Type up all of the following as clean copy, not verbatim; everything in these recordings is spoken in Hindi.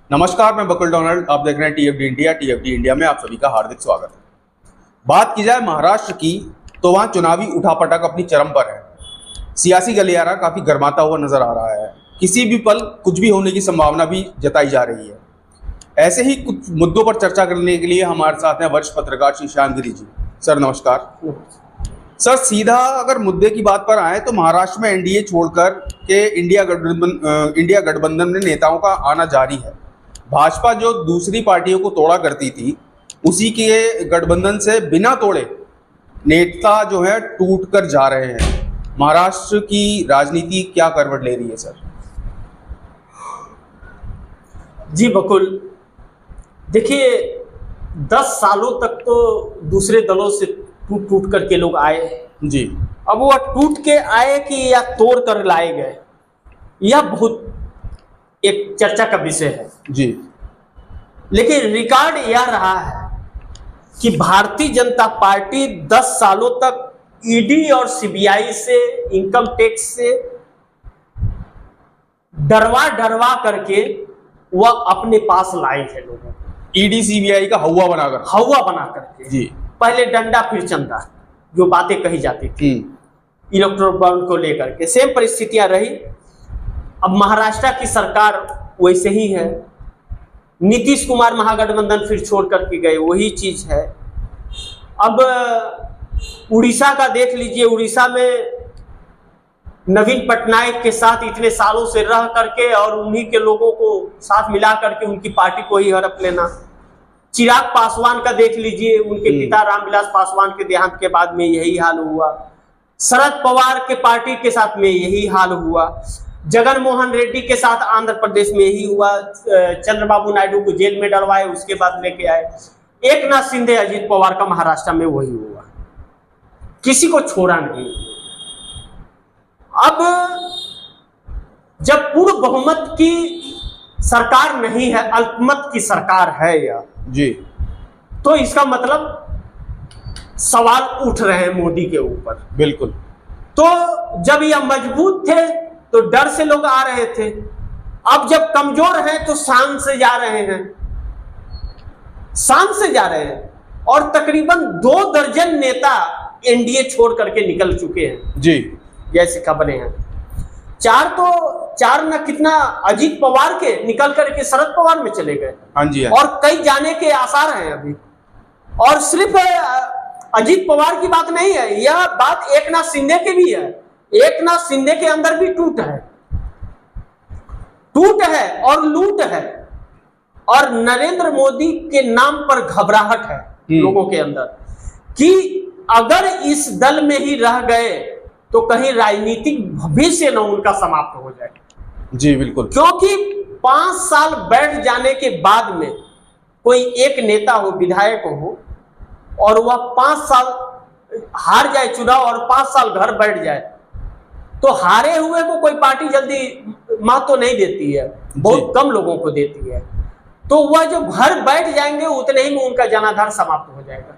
नमस्कार, मैं बकुल डोनाल्ड। आप देख रहे हैं टीएफडी इंडिया। टीएफडी इंडिया में आप सभी का हार्दिक स्वागत है। बात की जाए महाराष्ट्र की तो वहां चुनावी उठापटक अपनी चरम पर है। सियासी गलियारा काफी गर्माता हुआ नजर आ रहा है। किसी भी पल कुछ भी होने की संभावना भी जताई जा रही है। ऐसे ही कुछ मुद्दों पर चर्चा करने के लिए हमारे साथ हैं वरिष्ठ पत्रकार श्री शांत गिरी जी। सर नमस्कार। सर, सीधा अगर मुद्दे की बात पर आए तो महाराष्ट्र में एनडीए छोड़कर के इंडिया गठबंधन में नेताओं का आना जारी है। भाजपा जो दूसरी पार्टियों को तोड़ा करती थी, उसी के गठबंधन से बिना तोड़े नेता जो है टूट कर जा रहे हैं। महाराष्ट्र की राजनीति क्या करवट ले रही है सर? जी बकुल, देखिए 10 सालों तक तो दूसरे दलों से टूट टूट करके लोग आए जी। अब वह टूट के आए कि या तोड़ कर लाए गए, यह बहुत एक चर्चा का विषय है जी। लेकिन रिकॉर्ड यह रहा है कि भारतीय जनता पार्टी 10 सालों तक ईडी और सीबीआई से, इनकम टैक्स से डरवा करके वह अपने पास लाए थे लोगों को। ईडी सीबीआई का हवा बना करके जी। पहले डंडा फिर चंदा, जो बातें कही जाती थी इलेक्ट्रोल बॉन्ड को लेकर के, सेम परिस्थितियां रही। अब महाराष्ट्र की सरकार वैसे ही है। नीतीश कुमार महागठबंधन फिर छोड़ करके गए, वही चीज है। अब उड़ीसा का देख लीजिए, उड़ीसा में नवीन पटनायक के साथ इतने सालों से रह करके और उन्हीं के लोगों को साथ मिला करके उनकी पार्टी को ही हड़प लेना। चिराग पासवान का देख लीजिए, उनके पिता रामविलास पासवान के देहांत के बाद में यही हाल हुआ। शरद पवार के पार्टी के साथ में यही हाल हुआ। जगन मोहन रेड्डी के साथ आंध्र प्रदेश में यही हुआ। चंद्रबाबू नायडू को जेल में डलवाए, उसके बाद लेके आए। एकनाथ शिंदे, अजित पवार का महाराष्ट्र में वही हुआ, किसी को छोड़ा नहीं। अब जब पूर्ण बहुमत की सरकार नहीं है, अल्पमत की सरकार है यह जी, तो इसका मतलब सवाल उठ रहे हैं मोदी के ऊपर। बिल्कुल। तो जब यह मजबूत थे तो डर से लोग आ रहे थे, अब जब कमजोर हैं तो शान से जा रहे हैं, और तकरीबन 2 दर्जन नेता एनडीए छोड़ करके निकल चुके हैं जी, जैसी खबरें हैं। 4 न कितना अजीत पवार के निकल करके शरद पवार में चले गए। हाँ जी, और कई जाने के आसार हैं अभी। और सिर्फ अजीत पवार की बात नहीं है, यह बात एकनाथ शिंदे के भी है। एकनाथ शिंदे के अंदर भी टूट है और लूट है, और नरेंद्र मोदी के नाम पर घबराहट है लोगों के अंदर कि अगर इस दल में ही रह गए तो कहीं राजनीतिक भविष्य न उनका समाप्त हो जाए। जी बिल्कुल। क्योंकि 5 साल बैठ जाने के बाद में कोई एक नेता हो, विधायक हो, और वह 5 साल हार जाए चुनाव और 5 साल घर बैठ जाए, तो हारे हुए को कोई पार्टी जल्दी महत्व नहीं देती है, बहुत कम लोगों को देती है। तो वह जो घर बैठ जाएंगे उतने ही में उनका जनाधार समाप्त हो जाएगा।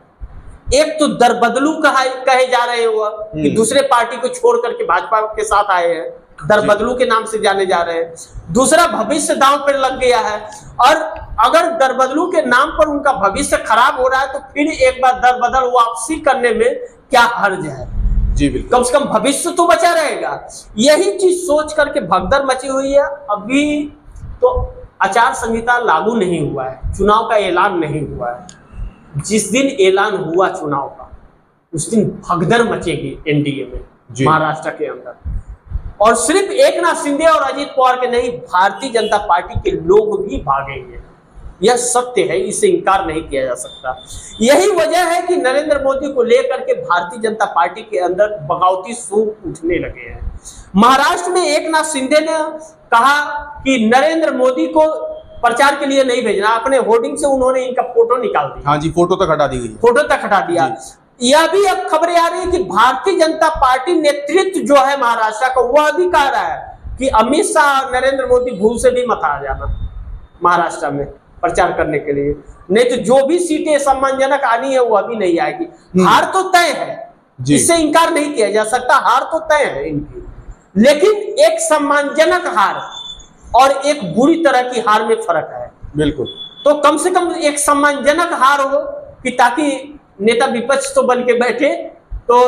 एक तो दरबदलू कहे जा रहे हैं वह कि दूसरे पार्टी को छोड़ करके भाजपा के साथ आए हैं, दरबदलू के नाम से जाने जा रहे हैं। दूसरा, भविष्य दांव पर लग गया है, और अगर दरबदलू के नाम पर उनका भविष्य खराब हो रहा है तो फिर एक बार दरबदल वापसी करने में क्या हर्ज है? जी बिल्कुल। कम से कम भविष्य तो बचा रहेगा। यही चीज सोच करके भगदड़ मची हुई है। अभी तो आचार संहिता लागू नहीं हुआ है, चुनाव का ऐलान नहीं हुआ है। जिस दिन ऐलान हुआ चुनाव का, उस दिन भगदड़ मचेगी एनडीए में, महाराष्ट्र के अंदर। और सिर्फ एकनाथ शिंदे और अजित पवार के नहीं, भारतीय जनता पार्टी के लोग भी भागेंगे। यह सत्य है, इसे इंकार नहीं किया जा सकता। यही वजह है कि नरेंद्र मोदी को लेकर के भारतीय जनता पार्टी के अंदर बगावती सूर उठने लगे हैं। महाराष्ट्र में एकनाथ शिंदे ने कहा कि नरेंद्र मोदी को प्रचार के लिए नहीं भेजना। अपने होर्डिंग से उन्होंने इनका फोटो निकाल दिया। हाँ जी, फोटो तक हटा दी गई। यह भी अब खबरें आ रही है कि भारतीय जनता पार्टी नेतृत्व जो है महाराष्ट्र का, वह भी कह रहा है कि अमित शाह, नरेंद्र मोदी भूल से भी मत आ जाना महाराष्ट्र में प्रचार करने के लिए, नहीं तो जो भी सीटें सम्मानजनक आनी है वह भी नहीं आएगी। हार तो तय है, इससे इंकार नहीं किया जा सकता, हार तो तय है इनकी। लेकिन एक सम्मानजनक हार और एक बुरी तरह की हार में फर्क है। बिल्कुल। तो कम से कम एक सम्मानजनक हार हो कि ताकि नेता विपक्ष तो बन के बैठे। तो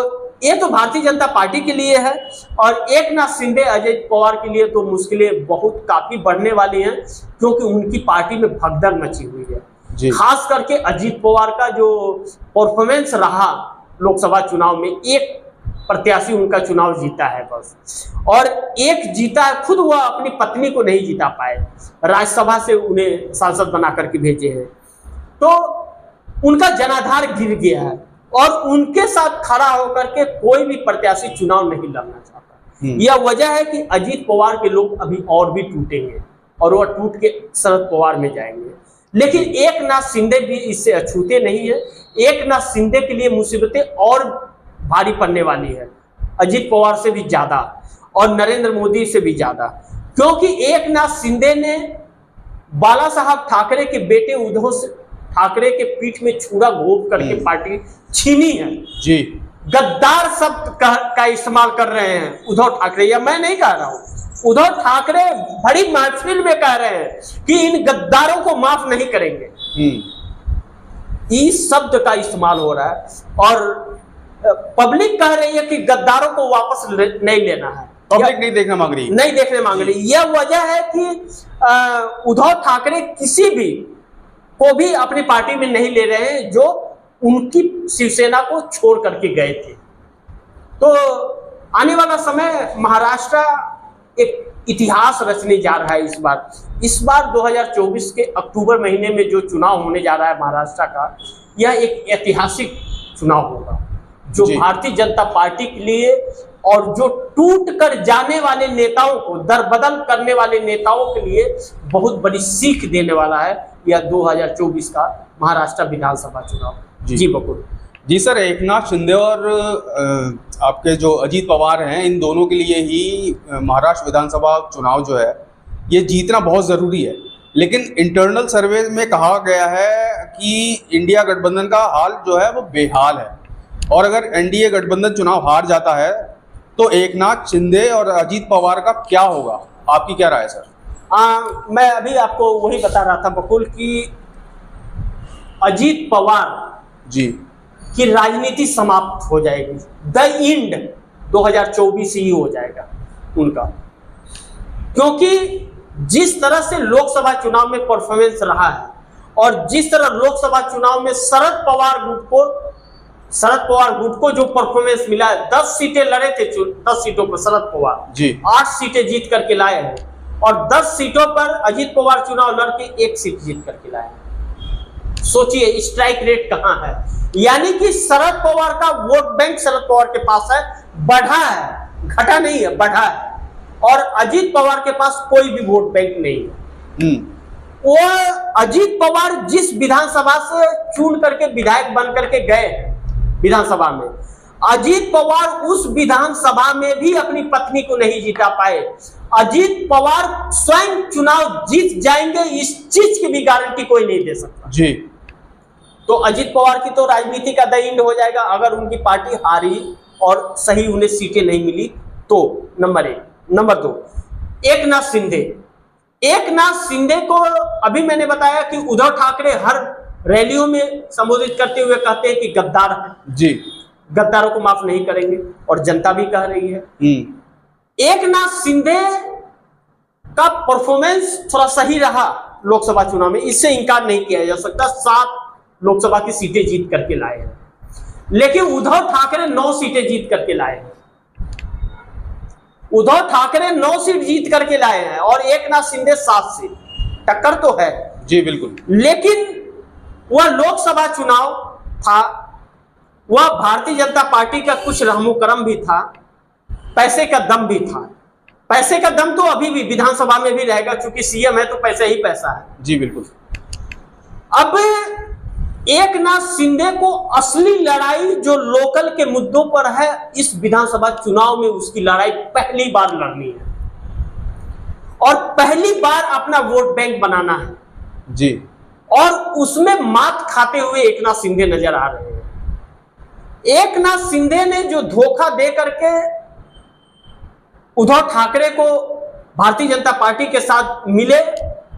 ये तो भारतीय जनता पार्टी के लिए है, और एकनाथ शिंदे अजय पवार के लिए तो मुश्किलें बहुत काफी बढ़ने वाली हैं, क्योंकि उनकी पार्टी में भगदड़ मची हुई है। खास करके अजीत पवार का जो परफॉर्मेंस रहा लोकसभा चुनाव में, एक प्रत्याशी उनका चुनाव जीता है बस, और एक जीता है, खुद वह अपनी पत्नी को नहीं जीता पाए, राज्यसभा से उन्हें सांसद बना करके भेजे हैं। तो उनका जनाधार गिर गया है, और उनके साथ खड़ा होकर के कोई भी प्रत्याशी चुनाव नहीं लड़ना चाहता। यह वजह है कि अजीत पवार के लोग अभी और भी टूटेंगे, और वह टूट के शरद पवार में जाएंगे। लेकिन एकनाथ शिंदे भी इससे अछूते नहीं है। एकनाथ शिंदे के लिए मुसीबतें और भारी पड़ने वाली है, अजीत पवार से भी ज्यादा और नरेंद्र मोदी से भी ज्यादा, क्योंकि एकनाथ शिंदे ने बाला साहब ठाकरे के बेटे उद्धव ठाकरे के पीठ में छुरा घोंप करके पार्टी छीनी है जी। गद्दार शब्द का इस्तेमाल कर रहे हैं उद्धव ठाकरे, या मैं नहीं कह रहा हूं, उद्धव ठाकरे बड़ी महफिल में कह रहे हैं कि इन गद्दारों को माफ नहीं करेंगे। इस शब्द का इस्तेमाल हो रहा है, और पब्लिक कह रही है कि गद्दारों को वापस नहीं लेना है, पब्लिक नहीं देखना मांग रही, नहीं देखने मांग रही। यह वजह है कि उद्धव ठाकरे किसी भी को भी अपनी पार्टी में नहीं ले रहे हैं जो उनकी शिवसेना को छोड़ करके गए थे। तो आने वाला समय महाराष्ट्र एक इतिहास रचने जा रहा है। इस बार 2024 के अक्टूबर महीने में जो चुनाव होने जा रहा है महाराष्ट्र का, यह एक ऐतिहासिक चुनाव होगा, जो भारतीय जनता पार्टी के लिए और जो टूट कर जाने वाले नेताओं को दरबदल करने वाले नेताओं के लिए बहुत बड़ी सीख देने वाला है यह 2024 का महाराष्ट्र विधानसभा चुनाव। जी बकुल जी सर, एकनाथ शिंदे और आपके जो अजीत पवार हैं, इन दोनों के लिए ही महाराष्ट्र विधानसभा चुनाव जो है ये जीतना बहुत ज़रूरी है। लेकिन इंटरनल सर्वे में कहा गया है कि इंडिया गठबंधन का हाल जो है वो बेहाल है, और अगर एनडीए गठबंधन चुनाव हार जाता है तो एकनाथ शिंदे और अजीत पवार का क्या होगा? आपकी क्या राय है सर? मैं अभी आपको वही बता रहा था बकुल कि अजीत पवार जी की राजनीति समाप्त हो जाएगी, द एंड 2024 ही हो जाएगा उनका, क्योंकि जिस तरह से लोकसभा चुनाव में परफॉर्मेंस रहा है, और जिस तरह लोकसभा चुनाव में शरद पवार गुट को जो परफॉर्मेंस मिला है, 10 सीटें लड़े थे, 10 सीटों पर शरद पवार जी 8 सीटें जीत करके लाए हैं, और 10 सीटों पर अजीत पवार चुनाव लड़के 1 सीट जीत करके लाए हैं। सोचिए स्ट्राइक रेट कहां है, यानी कि शरद पवार का वोट बैंक शरद पवार के पास है, बढ़ा है, घटा नहीं है, बढ़ा है, और अजीत पवार के पास कोई भी वोट बैंक नहीं है। वो अजीत पवार जिस विधानसभा से चुन करके विधायक बन करके गए विधानसभा में, अजीत पवार उस विधानसभा में भी अपनी पत्नी को नहीं जीता पाए। अजीत पवार स्वयं चुनाव जीत जाएंगे, इस चीज की भी गारंटी कोई नहीं दे सकता जी। तो अजीत पवार की तो राजनीति का द एंड हो जाएगा अगर उनकी पार्टी हारी और सही उन्हें सीटें नहीं मिली तो। नंबर 1। नंबर 2, एकनाथ शिंदे को अभी मैंने बताया कि उद्धव ठाकरे हर रैलियों में संबोधित करते हुए कहते हैं कि गद्दार है जी, गद्दारों को माफ नहीं करेंगे, और जनता भी कह रही है। एकनाथ शिंदे का परफॉर्मेंस थोड़ा सही रहा लोकसभा चुनाव में, इससे इंकार नहीं किया जा सकता। 7 लोकसभा की सीटें जीत करके लाए हैं, लेकिन उद्धव ठाकरे 9 सीटें जीत करके लाए हैं। उद्धव ठाकरे 9 सीट जीत करके लाए हैं और एकनाथ शिंदे 7 सीट। टक्कर तो है जी बिल्कुल, लेकिन वह लोकसभा चुनाव था, वह भारतीय जनता पार्टी का कुछ रहमो करम भी था, पैसे का दम भी था। पैसे का दम तो अभी भी विधानसभा में भी रहेगा, क्योंकि सीएम है तो पैसे ही पैसा है। जी बिल्कुल। अब एकनाथ शिंदे को असली लड़ाई जो लोकल के मुद्दों पर है, इस विधानसभा चुनाव में उसकी लड़ाई पहली बार लड़नी है और पहली बार अपना वोट बैंक बनाना है जी। और उसमें मात खाते हुए एकनाथ शिंदे नजर आ रहे हैं। एकनाथ शिंदे ने जो धोखा दे करके उद्धव ठाकरे को भारतीय जनता पार्टी के साथ मिले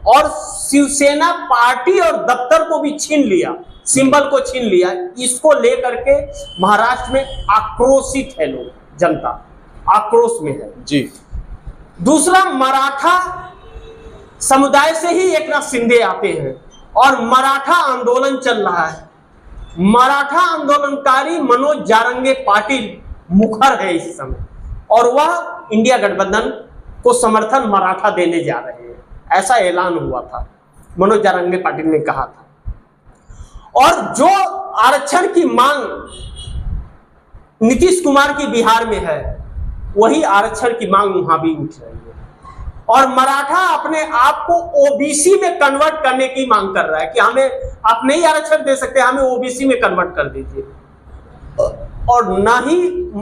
और शिवसेना पार्टी और दफ्तर को भी छीन लिया, सिंबल को छीन लिया। इसको लेकर के महाराष्ट्र में आक्रोशित है लोग, जनता आक्रोश में है जी। दूसरा, मराठा समुदाय से ही एकनाथ शिंदे आते हैं और मराठा आंदोलन चल रहा है। मराठा आंदोलनकारी मनोज जारंगे पाटिल मुखर है इस समय, और वह इंडिया गठबंधन को समर्थन मराठा देने जा रहे हैं, ऐसा ऐलान हुआ था, मनोज जारंगे पाटिल ने कहा था। और जो आरक्षण की मांग नीतीश कुमार की बिहार में है, वही आरक्षण की मांग वहां भी उठ रही है। और मराठा अपने आप को ओबीसी में कन्वर्ट करने की मांग कर रहा है कि हमें आप नहीं आरक्षण दे सकते, हमें ओबीसी में कन्वर्ट कर दीजिए। और न ही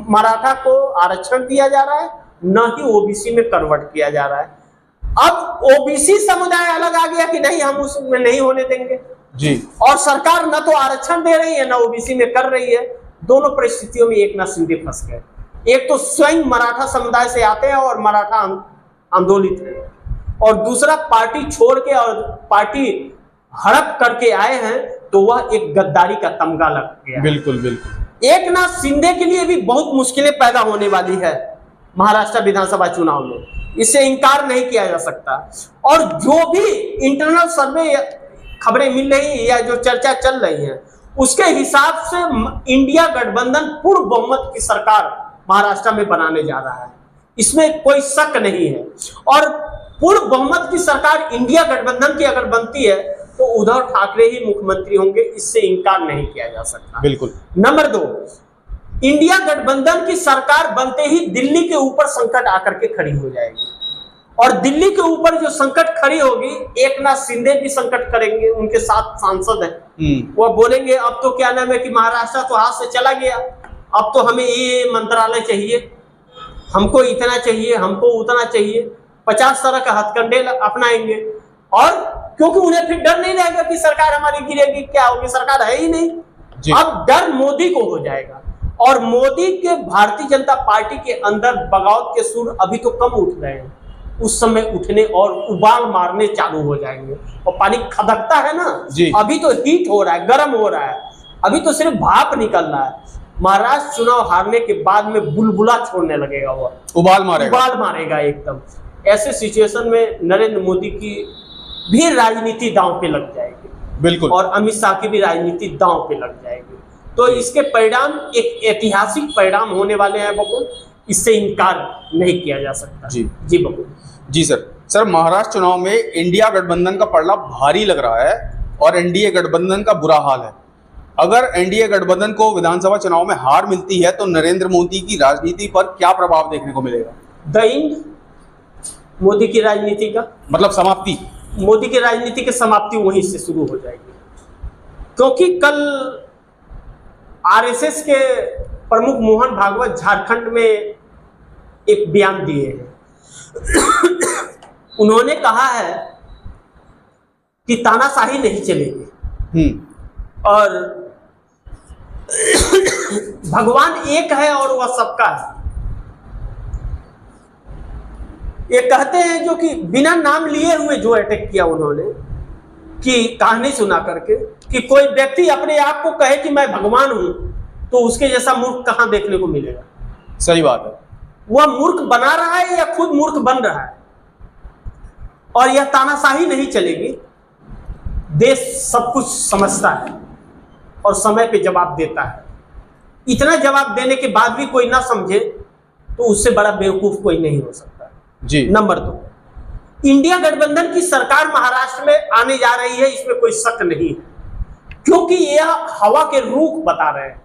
मराठा को आरक्षण दिया जा रहा है, न ही ओबीसी में कन्वर्ट किया जा रहा है। अब ओबीसी समुदाय अलग आ गया कि नहीं, हम उसमें नहीं होने देंगे जी। और सरकार न तो आरक्षण दे रही है, न ओबीसी में कर रही है। दोनों परिस्थितियों में एकनाथ शिंदे फंस गए। एक तो स्वयं मराठा समुदाय से आते हैं और मराठा आंदोलित है, और दूसरा पार्टी छोड़ के और पार्टी हड़प करके आए हैं, तो वह एक गद्दारी का तमगा लग गया। बिल्कुल बिल्कुल। एकनाथ शिंदे के लिए भी बहुत मुश्किलें पैदा होने वाली है महाराष्ट्र विधानसभा चुनाव में, इससे इनकार नहीं किया जा सकता। और जो भी इंटरनल सर्वे खबरें मिल रही है या जो चर्चा चल रही है, उसके हिसाब से इंडिया गठबंधन पूर्ण बहुमत की सरकार महाराष्ट्र में बनाने जा रहा है, इसमें कोई शक नहीं है। और पूर्ण बहुमत की सरकार इंडिया गठबंधन की अगर बनती है तो उद्धव ठाकरे ही मुख्यमंत्री होंगे, इससे इनकार नहीं किया जा सकता। बिल्कुल। नंबर 2, इंडिया गठबंधन की सरकार बनते ही दिल्ली के ऊपर संकट आकर के खड़ी हो जाएगी, और दिल्ली के ऊपर जो संकट खड़ी होगी, एकनाथ शिंदे भी संकट करेंगे, उनके साथ सांसद है, वो बोलेंगे अब तो क्या नाम है कि महाराष्ट्र तो हाथ से चला गया, अब तो हमें ये मंत्रालय चाहिए, हमको इतना चाहिए, हमको उतना चाहिए, 50 तरह का हथकंडे अपनाएंगे। और क्योंकि उन्हें फिर डर नहीं रहेगा कि सरकार हमारी गिरेगी, क्या होगी, सरकार है ही नहीं। अब डर मोदी को हो जाएगा, और मोदी के भारतीय जनता पार्टी के अंदर बगावत के सुर अभी तो कम उठ रहे हैं, उस समय उठने और उबाल मारने चालू हो जाएंगे। और पानी खदकता है ना, अभी तो हीट हो रहा है, गर्म हो रहा है, अभी तो सिर्फ भाप निकल रहा है। महाराष्ट्र चुनाव हारने के बाद में बुलबुला छोड़ने लगेगा, वो उबाल मारेगा एकदम। ऐसे सिचुएशन में नरेंद्र मोदी की भी राजनीति दांव पे लग जाएगी, बिल्कुल, और अमित शाह की भी राजनीति दांव पे लग जाएगी। तो इसके परिणाम एक ऐतिहासिक परिणाम होने वाले हैं बकुल, इससे इनकार नहीं किया जा सकता। जी बकुल। जी सर, महाराष्ट्र चुनाव में इंडिया गठबंधन का पड़ना भारी लग रहा है और एनडीए गठबंधन का बुरा हाल है। अगर एनडीए गठबंधन को विधानसभा चुनाव में हार मिलती है तो नरेंद्र मोदी की राजनीति पर क्या प्रभाव देखने को मिलेगा? द एंड मोदी की राजनीति का मतलब समाप्ति, मोदी की राजनीति की समाप्ति वहीं से शुरू हो जाएगी। क्योंकि कल आरएसएस के प्रमुख मोहन भागवत झारखंड में एक बयान दिए हैं। उन्होंने कहा है कि तानाशाही नहीं चलेगी और भगवान एक है और वह सबका है। ये कहते हैं जो कि बिना नाम लिए हुए जो अटैक किया उन्होंने, कि कहानी सुना करके कि कोई व्यक्ति अपने आप को कहे कि मैं भगवान हूं, तो उसके जैसा मूर्ख कहां देखने को मिलेगा। सही बात है। वह मूर्ख बना रहा है या खुद मूर्ख बन रहा है। और यह तानाशाही नहीं चलेगी। देश सब कुछ समझता है और समय पे जवाब देता है। इतना जवाब देने के बाद भी कोई ना समझे तो उससे बड़ा बेवकूफ कोई नहीं हो सकता जी। नंबर 2, इंडिया गठबंधन की सरकार महाराष्ट्र में आने जा रही है, इसमें कोई शक नहीं है, क्योंकि यह हवा के रुख बता रहे हैं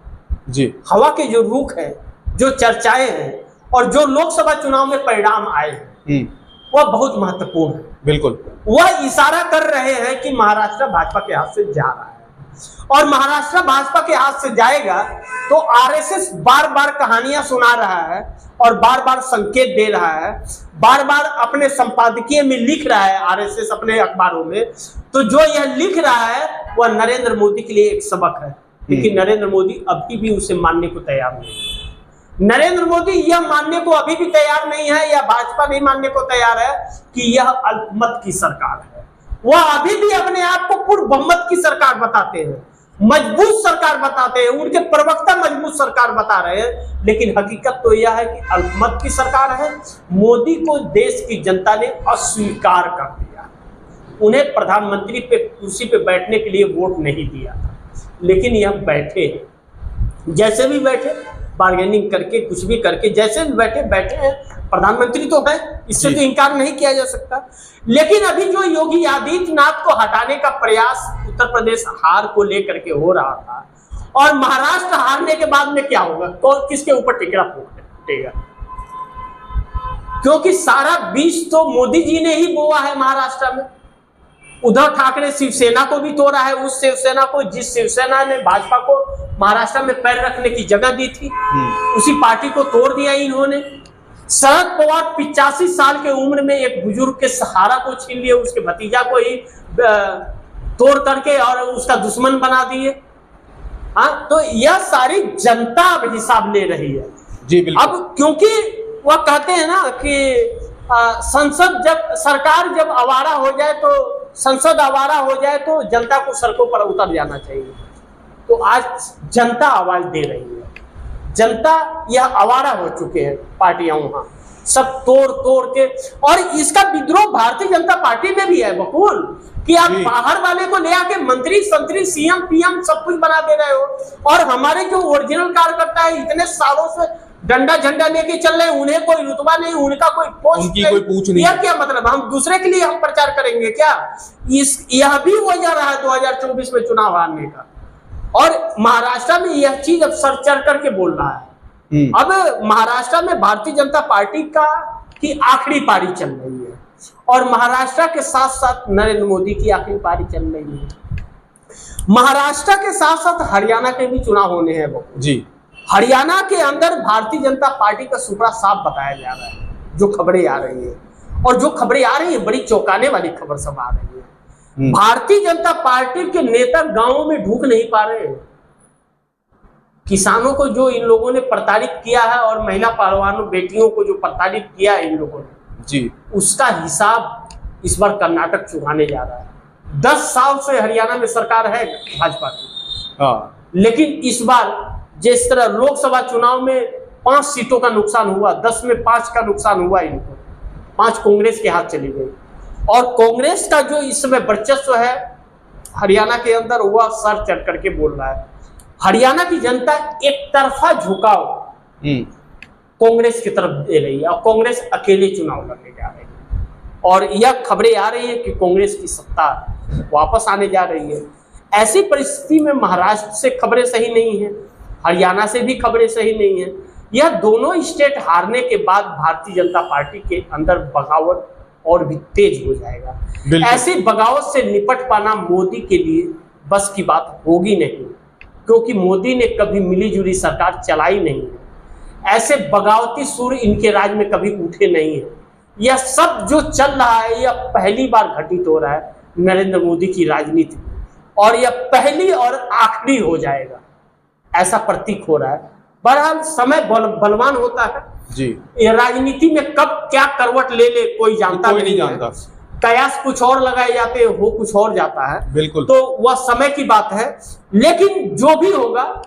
जी। हवा के जो रुख है, जो चर्चाएं हैं और जो लोकसभा चुनाव में परिणाम आए हैं, वह बहुत महत्वपूर्ण है। बिल्कुल, वह इशारा कर रहे हैं कि महाराष्ट्र भाजपा के हाथ से जा रहा है, और महाराष्ट्र भाजपा के हाथ से जाएगा तो आरएसएस बार बार कहानियां सुना रहा है और बार बार संकेत दे रहा है, बार बार अपने संपादकीय में लिख रहा है आरएसएस अपने अखबारों में। तो जो यह लिख रहा है वह नरेंद्र मोदी के लिए एक सबक है, लेकिन नरेंद्र मोदी अभी भी उसे मानने को तैयार नहीं है। नरेंद्र मोदी यह मानने को अभी भी तैयार नहीं है, या भाजपा नहीं मानने को तैयार है कि यह अल्पमत की सरकार है, वह अभी भी अपने आप को पूर्ण बहुमत की सरकार बताते हैं, मजबूत सरकार बताते हैं, उनके प्रवक्ता मजबूत सरकार बता रहे हैं, लेकिन हकीकत तो यह है कि अल्पमत की सरकार है। मोदी को देश की जनता ने अस्वीकार कर दिया, उन्हें प्रधानमंत्री पे कुर्सी पे बैठने के लिए वोट नहीं दिया था, लेकिन यह बैठे, जैसे भी बैठे, बार्गेनिंग करके, कुछ भी करके, जैसे भी बैठे हैं, प्रधानमंत्री तो है, इससे तो इनकार नहीं किया जा सकता। लेकिन अभी जो योगी आदित्यनाथ को हटाने का प्रयास उत्तर प्रदेश हार को लेकर के हो रहा था, और महाराष्ट्र हारने के बाद में क्या होगा, कौन किसके ऊपर टिकड़ा फूटेगा, क्योंकि सारा बीज तो मोदी जी ने ही बोआ है महाराष्ट्र में। उद्धव ठाकरे शिवसेना को भी तोड़ा है, उस शिवसेना को, जिस शिवसेना ने भाजपा को महाराष्ट्र में पैर रखने की जगह दी थी, उसी पार्टी को तोड़ दिया इन्होंने। शरद पवार 85 साल के उम्र में एक बुजुर्ग के सहारा को छीन लिए, उसके भतीजा को ही तोड़ करके और उसका दुश्मन बना दिए। हाँ, तो यह सारी जनता अब हिसाब ले रही है जी, बिल्कुल। अब क्योंकि वह कहते हैं ना कि संसद जब सरकार जब आवारा हो जाए, तो संसद आवारा हो जाए तो जनता को सड़कों पर उतर जाना चाहिए। तो आज जनता आवाज दे रही है, जनता यह आवारा हो चुके हैं, पार्टियां वहां सब तोड़ तोड़ के। और इसका विद्रोह भारतीय जनता पार्टी में भी है बकुल, कि आप बाहर वाले को ले आके मंत्री संतरी सीएम पीएम सब कुछ बना दे रहे हो, और हमारे जो ओरिजिनल कार्यकर्ता है इतने सालों से डंडा झंडा लेके चल रहे हैं, उन्हें कोई रुतबा नहीं, उनका कोई पोस्ट उनकी कोई पूछ नहीं। यह क्या मतलब, हम दूसरे के लिए हम प्रचार करेंगे क्या? यह भी वजह रहा है 2024 में चुनाव हारने का। और महाराष्ट्र में यह चीज अब सर चढ़ करके बोल रहा है। अब महाराष्ट्र में भारतीय जनता पार्टी की आखिरी पारी चल रही है, और महाराष्ट्र के साथ साथ नरेंद्र मोदी की आखिरी पारी चल रही है। महाराष्ट्र के साथ साथ हरियाणा के भी चुनाव होने हैं वो जी। हरियाणा के अंदर भारतीय जनता पार्टी का सुपड़ा साफ बताया जा रहा है, जो खबरें आ रही है, और जो खबरें आ रही है बड़ी चौंकाने वाली खबर सब आ रही है। भारतीय जनता पार्टी के नेता गांवों में ढूक नहीं पा रहे हैं। किसानों को जो इन लोगों ने प्रताड़ित किया है, और महिला पहलवानों बेटियों को जो प्रताड़ित किया है इन लोगों ने जी, उसका हिसाब इस बार कर्नाटक चुकाने जा रहा है। 10 साल से हरियाणा में सरकार है भाजपा की, लेकिन इस बार जिस तरह लोकसभा चुनाव में 5 सीटों का नुकसान हुआ, 10 में 5 का नुकसान हुआ, इनको 5 कांग्रेस के हाथ चली गई, और कांग्रेस का जो इस समय वर्चस्व है हरियाणा के अंदर, वह सर चढ़ करके बोल रहा है। हरियाणा की जनता एक तरफा झुकाव कांग्रेस की तरफ दे रही है, और कांग्रेस अकेले चुनाव लड़ने जा रही है, और यह खबरें आ रही है कि कांग्रेस की सत्ता वापस आने जा रही है। ऐसी परिस्थिति में महाराष्ट्र से खबरें सही नहीं है, हरियाणा से भी खबरें सही नहीं है। यह दोनों स्टेट हारने के बाद भारतीय जनता पार्टी के अंदर बगावत और भी तेज हो जाएगा। ऐसी बगावत से निपट पाना मोदी के लिए बस की बात होगी नहीं, क्योंकि मोदी ने कभी मिलीजुली सरकार चलाई नहीं है। ऐसे बगावती सुर इनके राज में कभी उठे नहीं है। यह सब जो चल रहा है, यह पहली बार घटित हो रहा है नरेंद्र मोदी की राजनीति में, और यह पहली और आखिरी हो जाएगा, ऐसा प्रतीक हो रहा है। बहरहाल समय बलवान होता है जी। ये राजनीति में कब क्या करवट ले ले कोई जानता नहीं जानता। कयास कुछ और लगाए जाते हैं, हो कुछ और जाता है, बिल्कुल। तो वह समय की बात है। लेकिन जो भी होगा,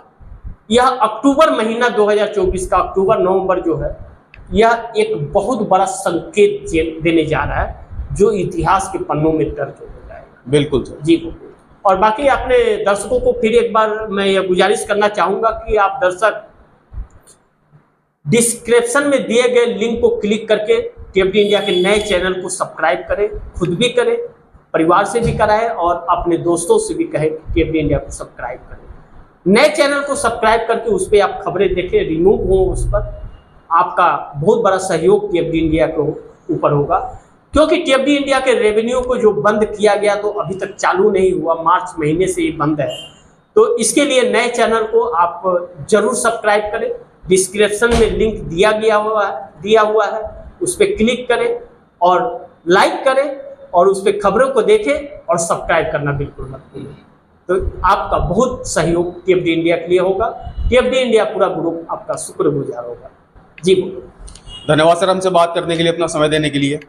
यह अक्टूबर महीना 2024 का अक्टूबर नवंबर जो है, यह एक बहुत बड़ा संकेत देने जा रहा है, जो इतिहास के पन्नों में दर्ज हो जाएगा। बिल्कुल सर जी। और बाकी अपने दर्शकों को फिर एक बार मैं यह गुजारिश करना चाहूंगा कि आप दर्शक डिस्क्रिप्शन में दिए गए लिंक को क्लिक करके टीएफडी इंडिया के नए चैनल को सब्सक्राइब करें, खुद भी करें, परिवार से भी कराएं, और अपने दोस्तों से भी कहें कि टीएफडी इंडिया को सब्सक्राइब करें। नए चैनल को सब्सक्राइब करके उस पर आप खबरें देखें, रिमूव हो उस पर, आपका बहुत बड़ा सहयोग टीएफडी इंडिया के ऊपर होगा। क्योंकि टीएफडी इंडिया के रेवेन्यू को जो बंद किया गया, तो अभी तक चालू नहीं हुआ, मार्च महीने से ये बंद है। तो इसके लिए नए चैनल को आप जरूर सब्सक्राइब करें। डिस्क्रिप्शन में लिंक दिया हुआ है, उस पर क्लिक करें और लाइक करें, और उस पर खबरों को देखें, और सब्सक्राइब करना बिल्कुल मत भूलें। तो आपका बहुत सहयोग टीएफडी इंडिया के लिए होगा। टीएफडी इंडिया पूरा ग्रुप आपका शुक्रगुजार होगा। जी बोलो। धन्यवाद सर, हमसे बात करने के लिए, अपना समय देने के लिए।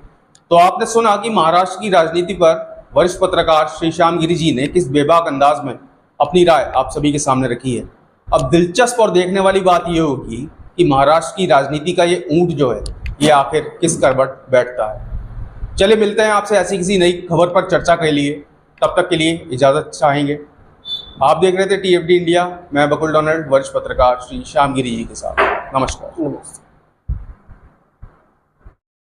तो आपने सुना कि महाराष्ट्र की राजनीति पर वरिष्ठ पत्रकार श्री श्यामगिरी जी ने किस बेबाक अंदाज में अपनी राय आप सभी के सामने रखी है। अब दिलचस्प और देखने वाली बात यह होगी कि महाराष्ट्र की राजनीति का ये ऊंट जो है ये आखिर किस करवट बैठता है। चलिए मिलते हैं आपसे ऐसी किसी नई खबर पर चर्चा के लिए, तब तक के लिए इजाज़त चाहेंगे। आप देख रहे थे TFD इंडिया, मैं बकुल डोनाल्ड, वरिष्ठ पत्रकार श्री श्यामगिरी जी के साथ। नमस्कार।